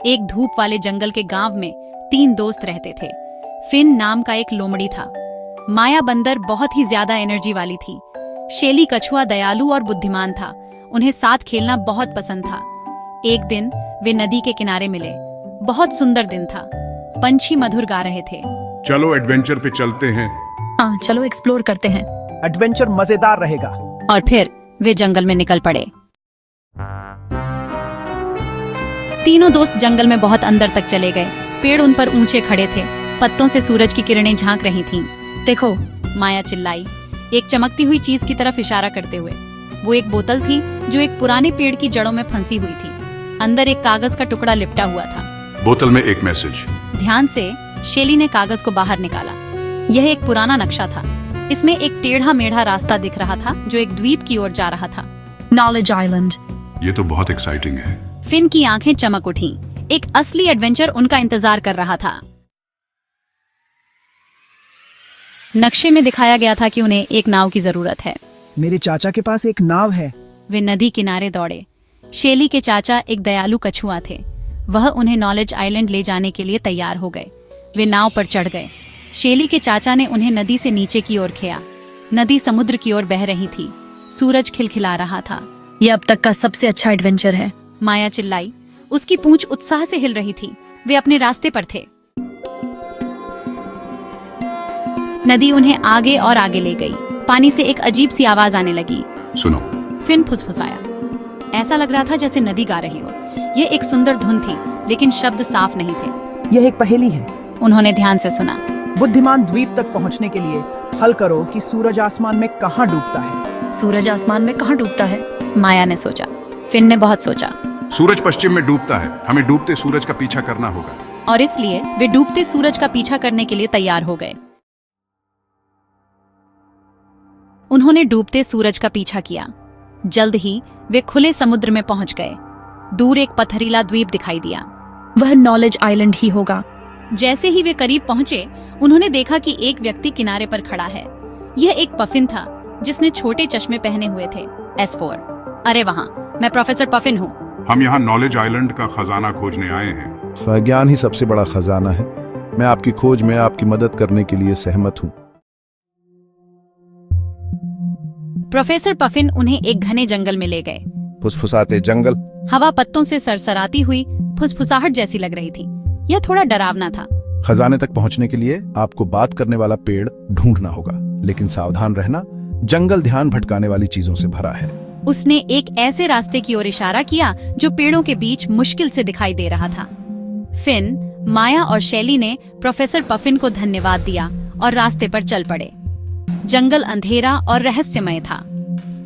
एक धूप वाले जंगल के गांव में 3 दोस्त रहते थे। फिन नाम का एक लोमड़ी था। माया बंदर बहुत ही ज्यादा एनर्जी वाली थी। शेली कछुआ दयालु और बुद्धिमान था। उन्हें साथ खेलना बहुत पसंद था। एक दिन वे नदी के किनारे मिले। बहुत सुंदर दिन था। पंछी मधुर गा रहे थे। चलो एडवेंचर पे चलते हैं। हाँ, चलो एक्सप्लोर करते हैं। एडवेंचर मजेदार रहेगा। और फिर वे जंगल में निकल पड़े। तीनों दोस्त जंगल में बहुत अंदर तक चले गए। पेड़ उन पर ऊंचे खड़े थे। पत्तों से सूरज की किरणें झांक रही थीं। देखो, माया चिल्लाई, एक चमकती हुई चीज की तरफ इशारा करते हुए। वो एक बोतल थी जो एक पुराने पेड़ की जड़ों में फंसी हुई थी। अंदर एक कागज का टुकड़ा लिपटा हुआ था। बोतल में एक मैसेज। ध्यान से शेली ने कागज को बाहर निकाला। यह एक पुराना नक्शा था। इसमें एक टेढ़ा मेढ़ा रास्ता दिख रहा था जो एक द्वीप की ओर जा रहा था। Knowledge island. ये तो बहुत एक्साइटिंग है। फिन की आंखें चमक उठीं। एक असली एडवेंचर उनका इंतजार कर रहा था। नक्शे में दिखाया गया था कि उन्हें एक नाव की जरूरत है। मेरे चाचा के पास एक नाव है। वे नदी किनारे दौड़े। शेली के चाचा एक दयालु कछुआ थे। वह उन्हें नॉलेज आइलैंड ले जाने के लिए तैयार हो गए। वे नाव पर चढ़ गए। शेली के चाचा ने उन्हें नदी से नीचे की ओर खींचा। नदी समुद्र की ओर बह रही थी। सूरज खिलखिला रहा था। ये अब तक का सबसे अच्छा एडवेंचर है। माया चिल्लाई। उसकी पूंछ उत्साह से हिल रही थी। वे अपने रास्ते पर थे। नदी उन्हें आगे और आगे ले गई। पानी से एक अजीब सी आवाज आने लगी। सुनो। फिन फुसफुसाया। ऐसा लग रहा था जैसे नदी गा रही हो। यह एक सुंदर धुन थी, लेकिन शब्द साफ नहीं थे। यह एक पहेली है। उन्होंने ध्यान से सुना। बुद्धिमान द्वीप तक पहुंचने के लिए हल करो कि सूरज आसमान में कहाँ डूबता है। सूरज आसमान में कहाँ डूबता है? माया ने सोचा। फिन ने बहुत सोचा। सूरज पश्चिम में डूबता है। हमें डूबते सूरज का पीछा करना होगा। और इसलिए वे डूबते सूरज का पीछा करने के लिए तैयार हो गए। उन्होंने डूबते सूरज का पीछा किया। जल्द ही वे खुले समुद्र में पहुंच गए। दूर एक पथरीला द्वीप दिखाई दिया। वह नॉलेज आइलैंड ही होगा। जैसे ही वे करीब पहुंचे, उन्होंने देखा कि एक व्यक्ति किनारे पर खड़ा है। यह एक पफिन था जिसने छोटे चश्मे पहने हुए थे। S4। अरे वहाँ, मैं प्रोफेसर पफिन हूँ। हम यहाँ नॉलेज आइलैंड का खजाना खोजने आए हैं। स्वज्ञान ही सबसे बड़ा खजाना है। मैं आपकी खोज में आपकी मदद करने के लिए सहमत हूँ। प्रोफेसर पफिन उन्हें एक घने जंगल में ले गए। फुसफुसाते जंगल। हवा पत्तों से सरसराती हुई फुसफुसाहट जैसी लग रही थी। यह थोड़ा डरावना था। खजाने तक पहुंचने के लिए आपको बात करने वाला पेड़ ढूंढना होगा, लेकिन सावधान रहना, जंगल ध्यान भटकाने वाली चीजों से भरा है। उसने एक ऐसे रास्ते की ओर इशारा किया जो पेड़ों के बीच मुश्किल से दिखाई दे रहा था। फिन, माया और शैली ने प्रोफेसर पफिन को धन्यवाद दिया और रास्ते पर चल पड़े। जंगल अंधेरा और रहस्यमय था।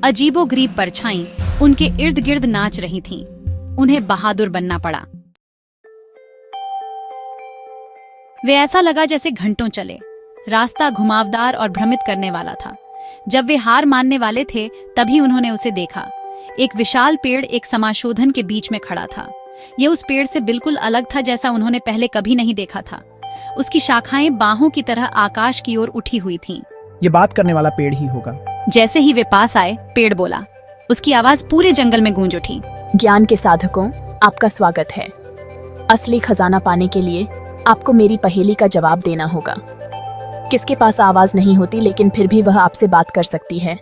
अजीबोगरीब परछाई उनके इर्द गिर्द नाच रही थीं। उन्हें बहादुर बनना पड़ा। वे ऐसा लगा जैसे घंटों चले। रास्ता घुमावदार और भ्रमित करने वाला था। जब वे हार मानने वाले थे, तभी उन्होंने उसे देखा। एक विशाल पेड़ एक समाशोधन के बीच में खड़ा था। यह उस पेड़ से बिल्कुल अलग था जैसा उन्होंने पहले कभी नहीं देखा था। उसकी शाखाएं बाहों की तरह आकाश की ओर उठी हुई थीं। ये बात करने वाला पेड़ ही होगा। जैसे ही वे पास आए, पेड़ बोला। उसकी आवाज पूरे जंगल में गूंज उठी। ज्ञान के साधकों, आपका स्वागत है। असली खजाना पाने के लिए आपको मेरी पहेली का जवाब देना होगा। किसके पास आवाज नहीं होती लेकिन फिर भी वह आपसे बात कर सकती है?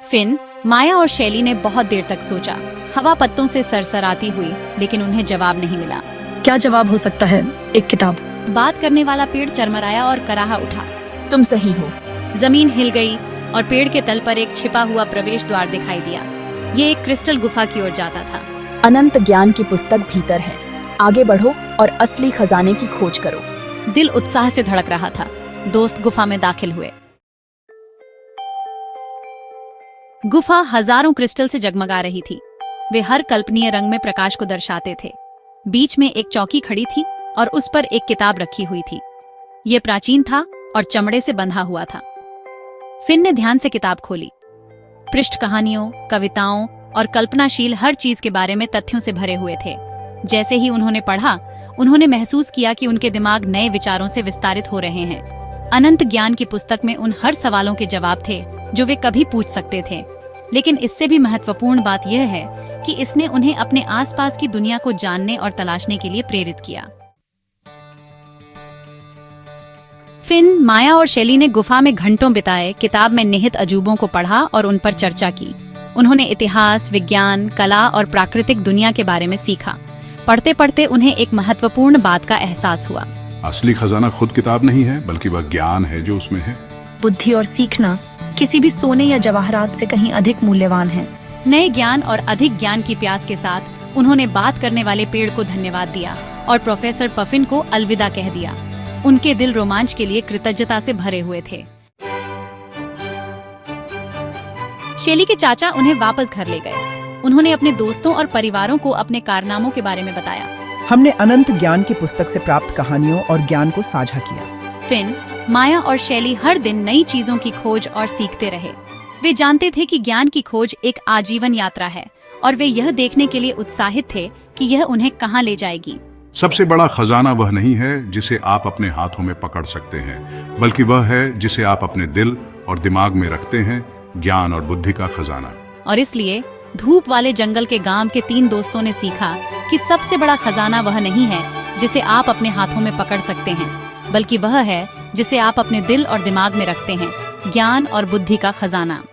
फिन, माया और शैली ने बहुत देर तक सोचा। हवा पत्तों से सरसराती हुई, लेकिन उन्हें जवाब नहीं मिला। क्या जवाब हो सकता है? एक किताब। बात करने वाला पेड़ चरमराया और कराहा उठा। तुम सही हो। जमीन हिल गई और पेड़ के तल पर एक छिपा हुआ प्रवेश द्वार दिखाई दिया। ये एक क्रिस्टल गुफा की ओर जाता था। अनंत ज्ञान की पुस्तक भीतर है। आगे बढ़ो और असली खजाने की खोज करो। दिल उत्साह से धड़क रहा था। दोस्त गुफा में दाखिल हुए। गुफा हजारों क्रिस्टल से जगमगा रही थी। वे हर कल्पनीय रंग में प्रकाश को दर्शाते थे। बीच में एक चौकी खड़ी थी और उस पर एक किताब रखी हुई थी। यह प्राचीन था और चमड़े से बंधा हुआ था। फिन ने ध्यान से किताब खोली। पृष्ठ कहानियों, कविताओं और कल्पनाशील हर चीज के बारे में तथ्यों से भरे हुए थे। जैसे ही उन्होंने पढ़ा, उन्होंने महसूस किया कि उनके दिमाग नए विचारों से विस्तारित हो रहे हैं। अनंत ज्ञान की पुस्तक में उन हर सवालों के जवाब थे जो वे कभी पूछ सकते थे। लेकिन इससे भी महत्वपूर्ण बात यह है कि इसने उन्हें अपने आसपास की दुनिया को जानने और तलाशने के लिए प्रेरित किया। फिन, माया और शैली ने गुफा में घंटों बिताए, किताब में निहित अजूबों को पढ़ा और उन पर चर्चा की। उन्होंने इतिहास, विज्ञान, कला और प्राकृतिक दुनिया के बारे में सीखा। पढ़ते पढ़ते उन्हें एक महत्वपूर्ण बात का एहसास हुआ। असली खजाना खुद किताब नहीं है, बल्कि वह ज्ञान है जो उसमें है। बुद्धि और सीखना किसी भी सोने या जवाहरात से कहीं अधिक मूल्यवान है। नए ज्ञान और अधिक ज्ञान की प्यास के साथ उन्होंने बात करने वाले पेड़ को धन्यवाद दिया और प्रोफेसर पफिन को अलविदा कह दिया। उनके दिल रोमांच के लिए कृतज्ञता से भरे हुए थे। शैली के चाचा उन्हें वापस घर ले गए। उन्होंने अपने दोस्तों और परिवारों को अपने कारनामों के बारे में बताया। हमने अनंत ज्ञान की पुस्तक से प्राप्त कहानियों और ज्ञान को साझा किया। फिन, माया और शैली हर दिन नई चीजों की खोज और सीखते रहे। वे जानते थे कि ज्ञान की खोज एक आजीवन यात्रा है और वे यह देखने के लिए उत्साहित थे कि यह उन्हें कहां ले जाएगी। सबसे बड़ा खजाना वह नहीं है जिसे आप अपने हाथों में पकड़ सकते हैं, बल्कि वह है जिसे आप अपने दिल और दिमाग में रखते हैं, ज्ञान और बुद्धि का खजाना। और इसलिए धूप वाले जंगल के गांव के 3 दोस्तों ने सीखा कि सबसे बड़ा खजाना वह नहीं है जिसे आप अपने हाथों में पकड़ सकते हैं, बल्कि वह है जिसे आप अपने दिल और दिमाग में रखते हैं, ज्ञान और बुद्धि का खजाना।